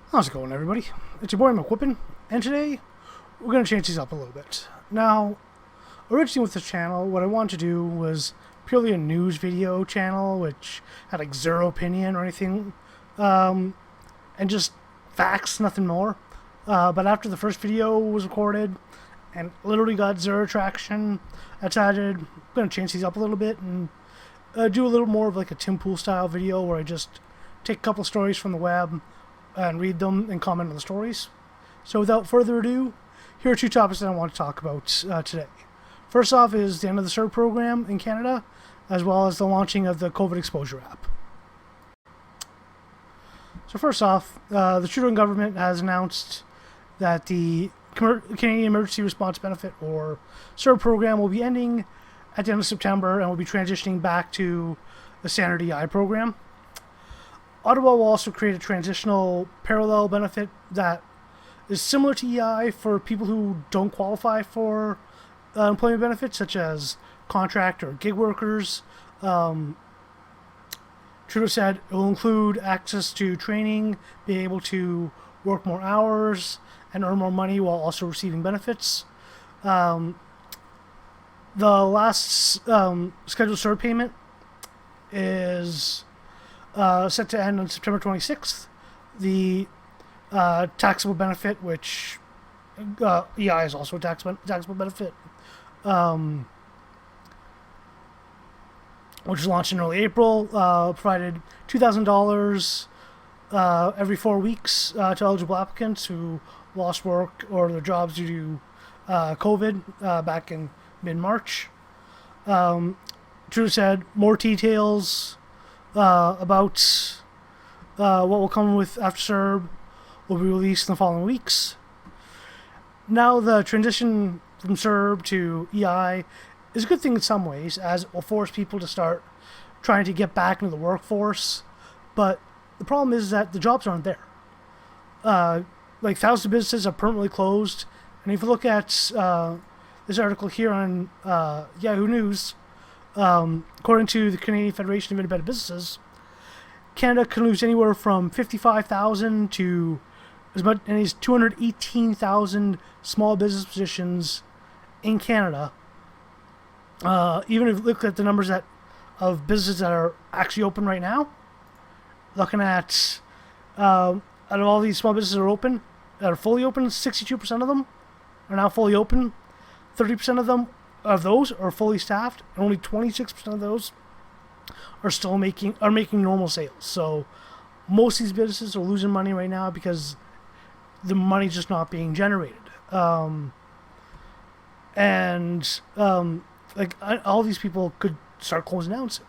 How's it going, everybody? It's your boy McWhoopin, and today we're going to change these up a little bit. Now, originally with this channel, what I wanted to do was purely a news video channel, which had like zero opinion or anything, and just facts, nothing more. But after the first video was recorded and literally got zero traction, I decided I'm going to change these up a little bit and do a little more of like a Tim Pool style video where I just take a couple stories from the web and read them and comment on the stories. So without further ado, here are two topics that I want to talk about today. First off is the end of the CERB program in Canada, as well as the launching of the COVID exposure app. So first off, the Trudeau government has announced that the Canadian Emergency Response Benefit, or CERB program, will be ending at the end of September and will be transitioning back to the standard EI program. Ottawa will also create a transitional parallel benefit that is similar to EI for people who don't qualify for employment benefits, such as contract or gig workers. Trudeau said it will include access to training, being able to work more hours, and earn more money while also receiving benefits. The last scheduled CERB payment is set to end on September 26th. The taxable benefit, which EI is also a taxable benefit, which was launched in early April, provided $2,000 every 4 weeks to eligible applicants who lost work or their jobs due to COVID back in mid-March. Trudeau said more details about what will come with after CERB will be released in the following weeks. Now, the transition from CERB to EI is a good thing in some ways, as it will force people to start trying to get back into the workforce. But the problem is that the jobs aren't there. Like thousands of businesses are permanently closed, and if you look at this article here on Yahoo News, according to the Canadian Federation of Independent Businesses, Canada can lose anywhere from 55,000 to as much as 218,000 small business positions in Canada. Even if you look at the numbers of businesses that are actually open right now, looking at out of all these small businesses that are fully open, 62% of them are now fully open. 30% of those are fully staffed, and only 26% of those are still making normal sales. So most of these businesses are losing money right now because the money's just not being generated. All these people could start closing down soon.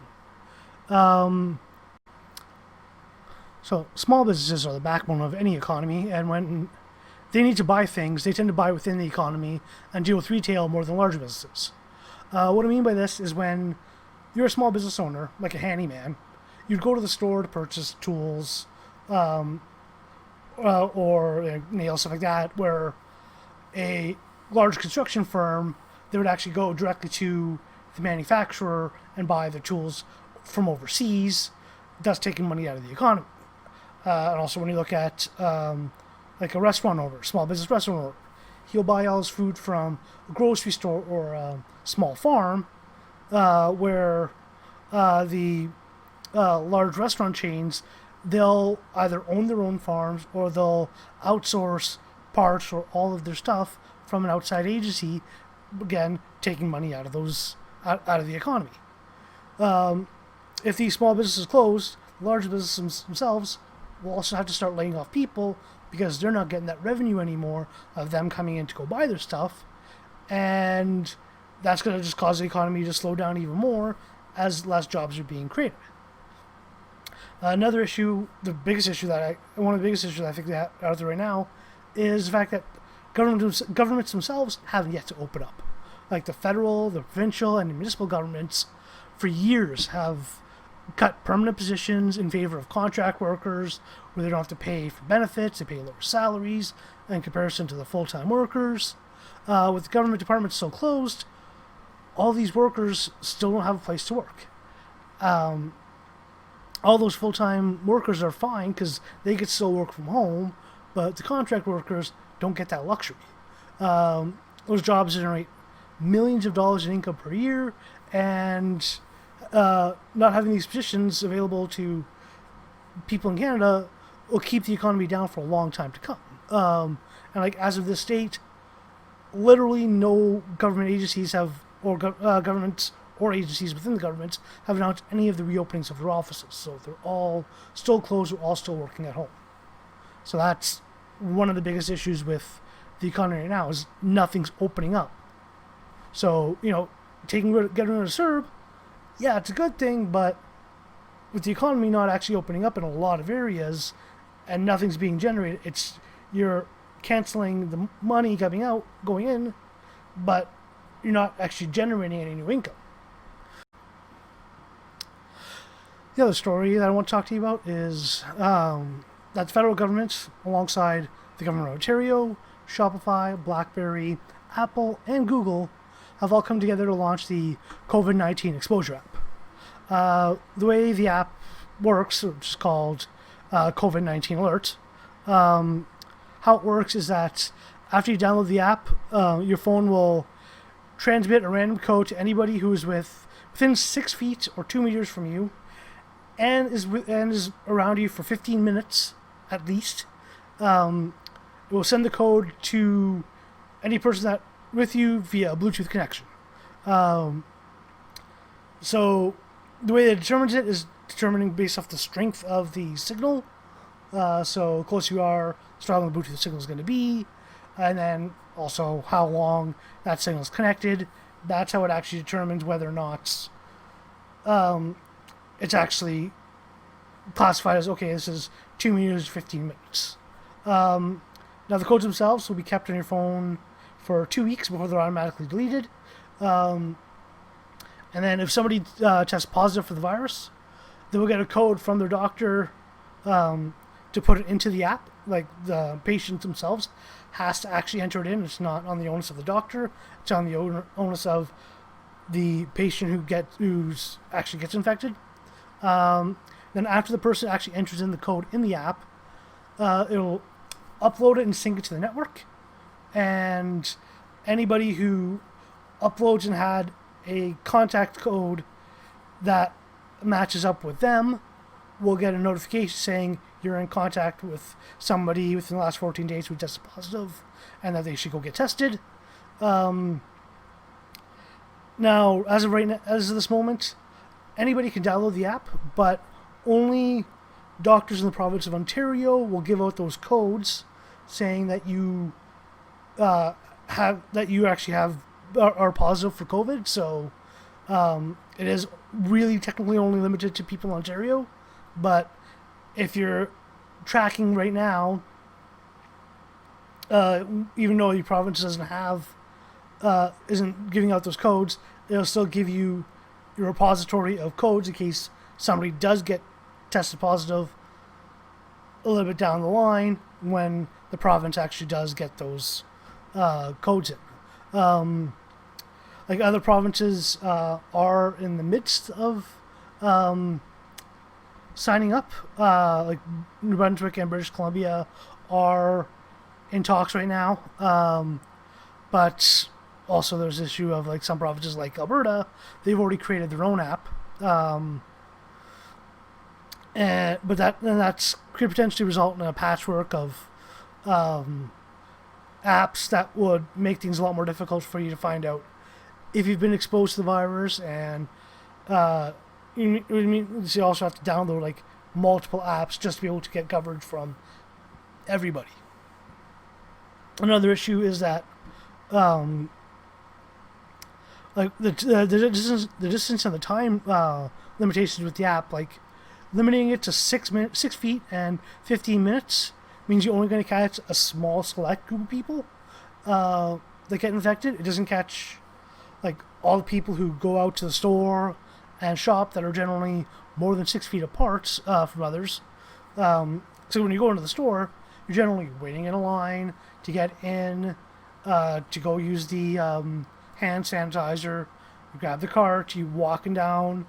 So small businesses are the backbone of any economy, and when they need to buy things, they tend to buy within the economy and deal with retail more than large businesses. What I mean by this is when you're a small business owner, like a handyman, you'd go to the store to purchase tools or nails, stuff like that, where a large construction firm, they would actually go directly to the manufacturer and buy the tools from overseas, thus taking money out of the economy. And also when you look at like a restaurant owner, small business restaurant owner, he'll buy all his food from a grocery store or a small farm, where the large restaurant chains, they'll either own their own farms or they'll outsource parts or all of their stuff from an outside agency, again taking money out of the economy. If these small businesses close, the large businesses themselves will also have to start laying off people because they're not getting that revenue anymore of them coming in to go buy their stuff, and that's going to just cause the economy to slow down even more as less jobs are being created. Another issue, one of the biggest issues that I think that are out there right now, is the fact that governments themselves haven't yet to open up. Like the federal, the provincial, and the municipal governments for years have cut permanent positions in favor of contract workers, where they don't have to pay for benefits, they pay lower salaries in comparison to the full-time workers. With the government departments still closed, all these workers still don't have a place to work. All those full-time workers are fine because they could still work from home, but the contract workers don't get that luxury. Those jobs generate millions of dollars in income per year, and not having these positions available to people in Canada will keep the economy down for a long time to come. And like as of this date, literally no government agencies have, or governments or agencies within the government have announced any of the reopenings of their offices. So they're all still closed, they're all still working at home. So that's one of the biggest issues with the economy right now, is nothing's opening up. So, getting rid of CERB, yeah, it's a good thing, but with the economy not actually opening up in a lot of areas and nothing's being generated, you're canceling the money going in, but you're not actually generating any new income. The other story that I want to talk to you about is that the federal government, alongside the government of Ontario, Shopify, BlackBerry, Apple, and Google, have all come together to launch the COVID-19 exposure app. The way the app works, which is called COVID-19 Alert, how it works is that after you download the app, your phone will transmit a random code to anybody who is within 6 feet or 2 meters from you, and is around you for 15 minutes at least. It will send the code to any person that with you via a Bluetooth connection. So the way it determines it is determining based off the strength of the signal. So the closer you are, the stronger the Bluetooth signal is going to be, and then also how long that signal is connected. That's how it actually determines whether or not it's actually classified as, okay, this is 2 meters, 15 minutes. Now the codes themselves will be kept on your phone for 2 weeks before they're automatically deleted. And then if somebody tests positive for the virus, they will get a code from their doctor to put it into the app. Like the patient themselves has to actually enter it in. It's not on the onus of the doctor. It's on the onus of the patient who's actually gets infected. Then after the person actually enters in the code in the app, it'll upload it and sync it to the network. And anybody who uploads and had a contact code that matches up with them will get a notification saying you're in contact with somebody within the last 14 days who tested positive and that they should go get tested. Now, as of this moment, anybody can download the app, but only doctors in the province of Ontario will give out those codes saying that you actually are positive for COVID. So it is really technically only limited to people in Ontario, but if you're tracking right now, even though your province isn't giving out those codes, it'll still give you your repository of codes in case somebody does get tested positive a little bit down the line when the province actually does get those codes in. Like other provinces are in the midst of signing up. Like New Brunswick and British Columbia are in talks right now. But also there's this issue of like some provinces like Alberta, they've already created their own app. But that's could potentially result in a patchwork of apps that would make things a lot more difficult for you to find out if you've been exposed to the virus, and you also have to download like multiple apps just to be able to get coverage from everybody. Another issue is that like the distance and the time limitations with the app, like limiting it to 6 feet and 15 minutes means you're only going to catch a small select group of people that get infected. It doesn't catch like all the people who go out to the store and shop that are generally more than 6 feet apart from others. So when you go into the store, you're generally waiting in a line to get in, to go use the hand sanitizer. You grab the cart, you walking down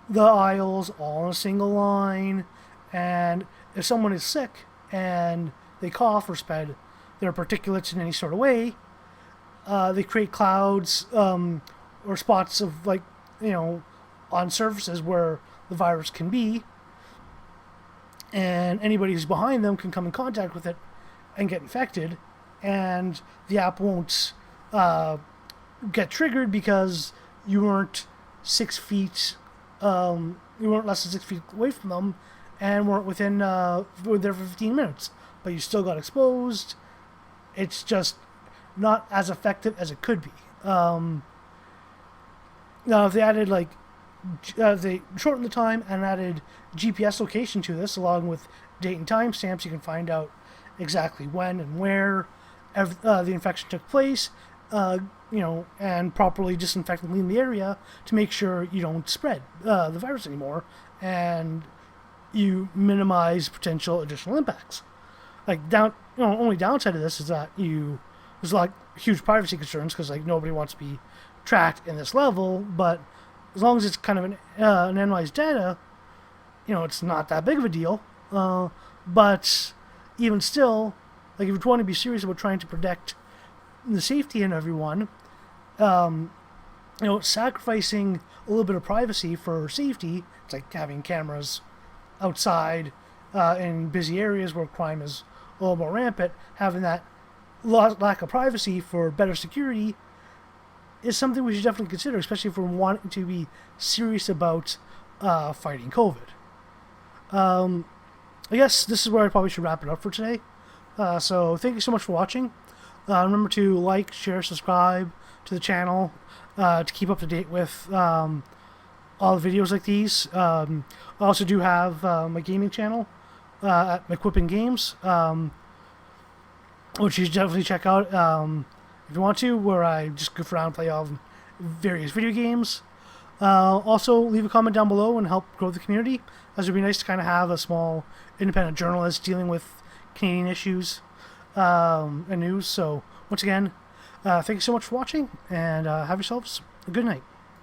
the aisles all in a single line, and if someone is sick and they cough or spread their particulates in any sort of way, they create clouds or spots of on surfaces where the virus can be, and anybody who's behind them can come in contact with it and get infected, and the app won't get triggered because you weren't 6 feet, you weren't less than 6 feet away from them, and weren't were there for 15 minutes, but you still got exposed. It's just not as effective as it could be. Now, if they added they shortened the time and added GPS location to this, along with date and time stamps, you can find out exactly when and where the infection took place, and properly disinfect and clean the area to make sure you don't spread the virus anymore, and you minimize potential additional impacts. Only downside of this is that there's huge privacy concerns because nobody wants to be tracked in this level, but as long as it's kind of an anonymized data, it's not that big of a deal. But even still, if you want to be serious about trying to protect the safety of everyone, sacrificing a little bit of privacy for safety, it's like having cameras outside in busy areas where crime is a little more rampant, having that lack of privacy for better security is something we should definitely consider, especially if we're wanting to be serious about fighting COVID. I guess this is where I probably should wrap it up for today. So thank you so much for watching. Remember to like, share, subscribe to the channel to keep up to date with all the videos like these. I also do have my gaming channel at McWhoopin Games, which you should definitely check out if you want to, where I just goof around and play all various video games. Also, leave a comment down below and help grow the community, as it would be nice to kind of have a small independent journalist dealing with Canadian issues and news. So, once again, thank you so much for watching, and have yourselves a good night.